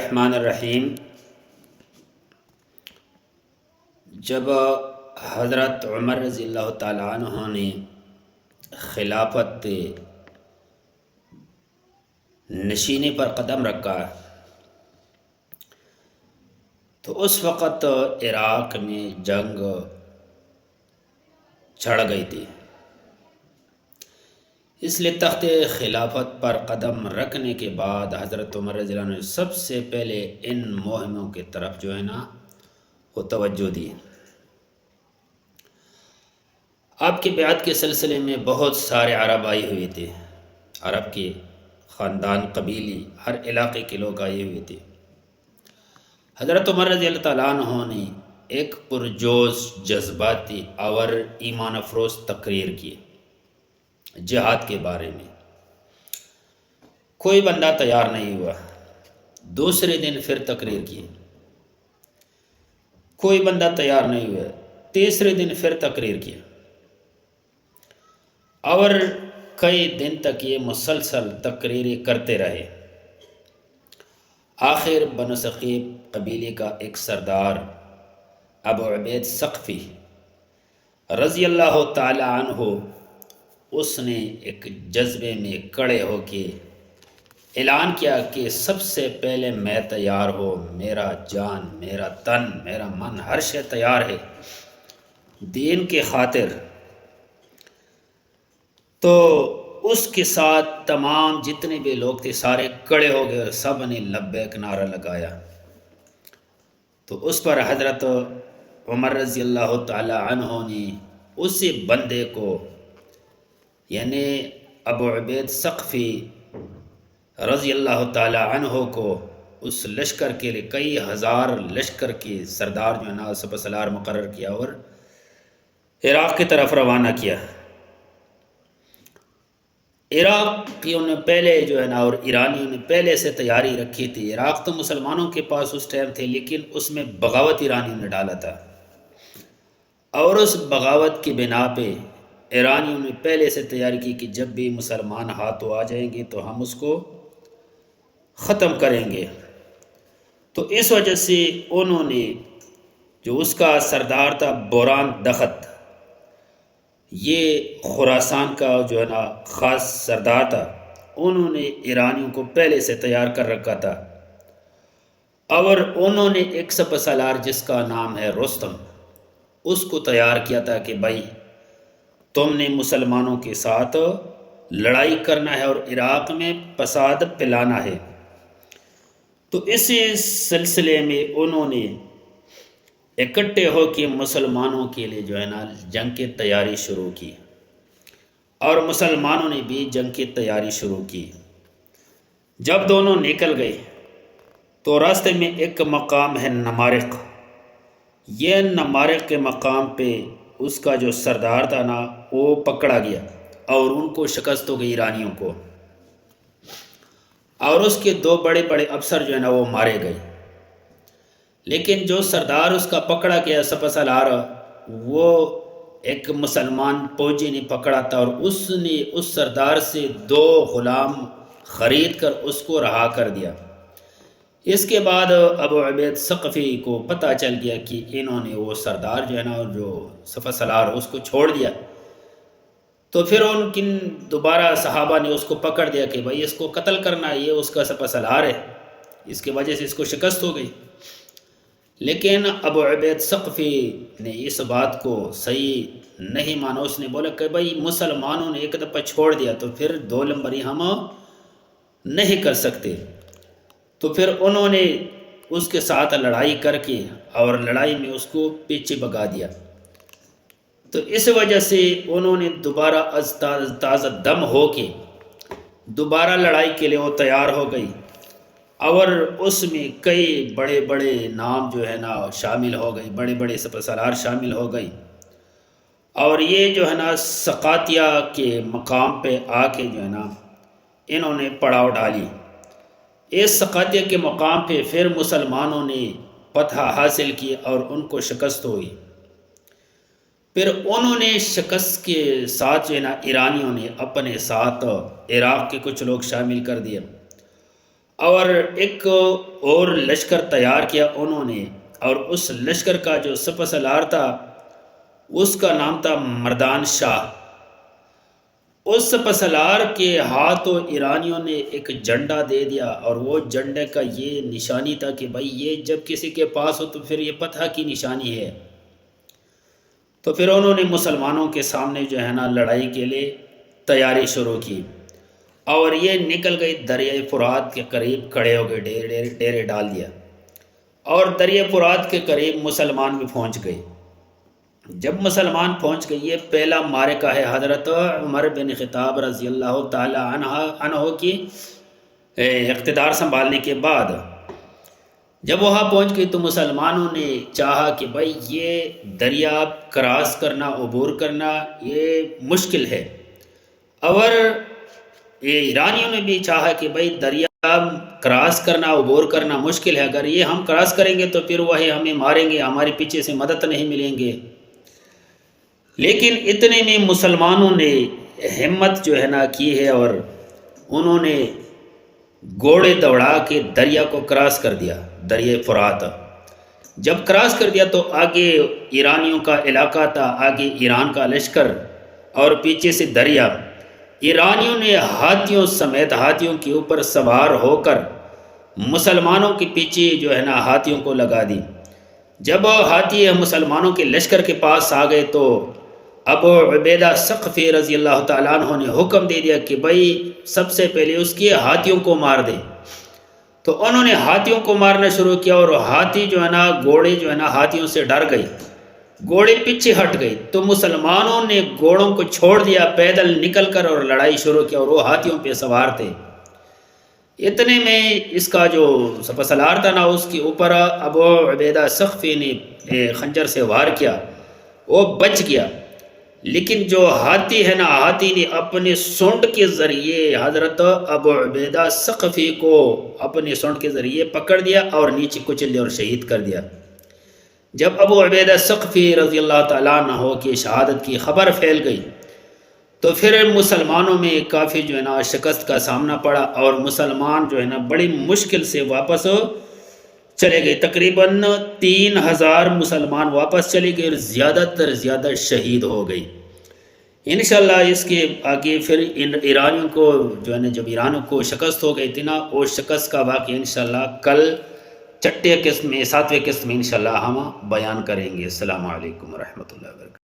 الرحمن الرحیم۔ جب حضرت عمر رضی اللہ تعالیٰ عنہ نے خلافت نشینے پر قدم رکھا تو اس وقت عراق میں جنگ چھڑ گئی تھی، اس لیے تخت خلافت پر قدم رکھنے کے بعد حضرت عمر رضی اللہ عنہ نے سب سے پہلے ان مہموں کی طرف جو ہے نا وہ توجہ دی۔ آپ کی بیعت کے سلسلے میں بہت سارے عرب آئے ہوئے تھے، عرب کے خاندان قبیلی ہر علاقے کے لوگ آئے ہوئے تھے۔ حضرت عمر رضی اللہ تعالیٰ عنہ نے ایک پرجوش جذباتی اور ایمان افروز تقریر کی جہاد کے بارے میں۔ کوئی بندہ تیار نہیں ہوا، دوسرے دن پھر تقریر کی، کوئی بندہ تیار نہیں ہوا، تیسرے دن پھر تقریر کی، اور کئی دن تک یہ مسلسل تقریریں کرتے رہے۔ آخر بنو ثقیف قبیلے کا ایک سردار ابو عبید ثقفی رضی اللہ تعالی عنہ، اس نے ایک جذبے میں کھڑے ہو کے اعلان کیا کہ سب سے پہلے میں تیار ہو، میرا جان، میرا تن، میرا من، ہر شے تیار ہے دین کے خاطر۔ تو اس کے ساتھ تمام جتنے بھی لوگ تھے سارے کھڑے ہو گئے اور سب نے لبیک نعرہ لگایا۔ تو اس پر حضرت عمر رضی اللہ تعالی عنہ نے اسی بندے کو، یعنی ابو عبید ثقفی رضی اللہ تعالی عنہ کو، اس لشکر کے لیے کئی ہزار لشکر کے سردار جو ہے نا سپہ سالار مقرر کیا اور عراق کی طرف روانہ کیا۔ عراقیوں نے پہلے جو ہے نا اور ایرانیوں نے پہلے سے تیاری رکھی تھی۔ عراق تو مسلمانوں کے پاس اس ٹائم تھے، لیکن اس میں بغاوت ایرانیوں نے ڈالا تھا، اور اس بغاوت کی بنا پہ ایرانیوں نے پہلے سے تیاری کی کہ جب بھی مسلمان ہاتھوں آ جائیں گے تو ہم اس کو ختم کریں گے۔ تو اس وجہ سے انہوں نے، جو اس کا سردار تھا بوران دخت، یہ خراسان کا جو ہے نا خاص سردار تھا، انہوں نے ایرانیوں کو پہلے سے تیار کر رکھا تھا، اور انہوں نے ایک سپہ سالار جس کا نام ہے رستم، اس کو تیار کیا تھا کہ بھائی تم نے مسلمانوں کے ساتھ لڑائی کرنا ہے اور عراق میں فساد پھیلانا ہے۔ تو اسی سلسلے میں انہوں نے اکٹھے ہو کے مسلمانوں کے لیے جو ہے نا جنگ کی تیاری شروع کی، اور مسلمانوں نے بھی جنگ کی تیاری شروع کی۔ جب دونوں نکل گئے تو راستے میں ایک مقام ہے نمارق، یہ نمارق کے مقام پہ اس کا جو سردار تھا نا وہ پکڑا گیا اور ان کو شکست ہو گئی ایرانیوں کو، اور اس کے دو بڑے بڑے افسر جو ہے نا وہ مارے گئے۔ لیکن جو سردار اس کا پکڑا گیا سپہ سالار، وہ ایک مسلمان فوجی نے پکڑا تھا، اور اس نے اس سردار سے 2 غلام خرید کر اس کو رہا کر دیا۔ اس کے بعد ابو عبید ثقفی کو پتہ چل گیا کہ انہوں نے وہ سردار جو ہے نا جو سپہ سالار اس کو چھوڑ دیا، تو پھر ان کی دوبارہ صحابہ نے اس کو پکڑ دیا کہ بھائی اس کو قتل کرنا، یہ اس کا سپہ سالار ہے، اس کی وجہ سے اس کو شکست ہو گئی۔ لیکن ابو عبید ثقفی نے اس بات کو صحیح نہیں مانا، اس نے بولا کہ بھائی مسلمانوں نے ایک دفعہ چھوڑ دیا تو پھر 2 نمبری ہم نہیں کر سکتے۔ تو پھر انہوں نے اس کے ساتھ لڑائی کر کے اور لڑائی میں اس کو پیچھے بھگا دیا۔ تو اس وجہ سے انہوں نے دوبارہ از تازہ دم ہو کے دوبارہ لڑائی کے لیے وہ تیار ہو گئی، اور اس میں کئی بڑے بڑے نام جو ہے نا شامل ہو گئی، بڑے بڑے سپہ سالار شامل ہو گئی، اور یہ جو ہے نا سقاتیہ کے مقام پہ آ کے جو ہے نا انہوں نے پڑاؤ ڈالی۔ اس سقاتیہ کے مقام پہ پھر مسلمانوں نے فتح حاصل کی اور ان کو شکست ہوئی۔ پھر انہوں نے شکست کے ساتھ جو ہے نا ایرانیوں نے اپنے ساتھ عراق کے کچھ لوگ شامل کر دیے، اور ایک اور لشکر تیار کیا انہوں نے، اور اس لشکر کا جو سپہ سالار تھا اس کا نام تھا مردان شاہ۔ اس سپہ سالار کے ہاتھوں ایرانیوں نے ایک جھنڈا دے دیا، اور وہ جھنڈے کا یہ نشانی تھا کہ بھائی یہ جب کسی کے پاس ہو تو پھر یہ فتح کی نشانی ہے۔ تو پھر انہوں نے مسلمانوں کے سامنے جو ہے نا لڑائی کے لیے تیاری شروع کی، اور یہ نکل گئی دریائے فرات کے قریب کھڑے ہو گئے، ڈیرے ڈال دیا، اور دریائے فرات کے قریب مسلمان بھی پہنچ گئے۔ جب مسلمان پہنچ گئے، یہ پہلا معرکہ ہے حضرت عمر بن خطاب رضی اللہ تعالی عنہ کی اقتدار سنبھالنے کے بعد۔ جب وہاں پہنچ گئی تو مسلمانوں نے چاہا کہ بھائی یہ دریاب کراس کرنا، عبور کرنا یہ مشکل ہے، اور یہ ایرانیوں نے بھی چاہا کہ بھائی دریاب کراس کرنا، عبور کرنا مشکل ہے، اگر یہ ہم کراس کریں گے تو پھر وہی ہمیں ماریں گے، ہمارے پیچھے سے مدد نہیں ملیں گے۔ لیکن اتنے میں مسلمانوں نے ہمت جو ہے نا کی ہے، اور انہوں نے گھوڑے دوڑا کے دریا کو کراس کر دیا، دریائے فرات۔ جب کراس کر دیا تو آگے ایرانیوں کا علاقہ تھا، آگے ایران کا لشکر اور پیچھے سے دریا۔ ایرانیوں نے ہاتھیوں سمیت، ہاتھیوں کے اوپر سوار ہو کر مسلمانوں کے پیچھے جو ہے نا ہاتھیوں کو لگا دی۔ جب ہاتھی مسلمانوں کے لشکر کے پاس آ گئے تو ابو عبیدہ ثقفی رضی اللہ تعالیٰ عنہ نے حکم دے دیا کہ بھائی سب سے پہلے اس کے ہاتھیوں کو مار دے۔ تو انہوں نے ہاتھیوں کو مارنا شروع کیا، اور ہاتھی جو ہے نا، گھوڑے جو ہے نا ہاتھیوں سے ڈر گئی، گھوڑے پیچھے ہٹ گئی، تو مسلمانوں نے گھوڑوں کو چھوڑ دیا، پیدل نکل کر اور لڑائی شروع کیا، اور وہ ہاتھیوں پہ سوار تھے۔ اتنے میں اس کا جو سپہ سالار تھا نا، اس کے اوپر ابو عبیدہ ثقفی نے خنجر سے وار کیا، وہ بچ گیا۔ لیکن جو ہاتھی ہے نا، ہاتھی نے اپنے سونڈ کے ذریعے حضرت ابو عبیدہ ثقفی کو اپنے سونڈ کے ذریعے پکڑ دیا اور نیچے کچل دیا اور شہید کر دیا۔ جب ابو عبیدہ ثقفی رضی اللہ تعالیٰ عنہ کی شہادت کی خبر پھیل گئی تو پھر مسلمانوں میں کافی جو ہے نا شکست کا سامنا پڑا، اور مسلمان جو ہے نا بڑی مشکل سے واپس چلے گئے۔ تقریباً 3000 مسلمان واپس چلے گئے، اور زیادہ تر زیادہ شہید ہو گئی۔ انشاءاللہ اس کے آگے پھر ایرانیوں کو جو ہے نا، جب ایرانیوں کو شکست ہو گئی تھی نا، وہ شکست کا واقعہ انشاءاللہ کل چھٹے قسط میں، 7ویں قسط میں انشاءاللہ ہم بیان کریں گے۔ السلام علیکم ورحمۃ اللہ وبرکاتہ۔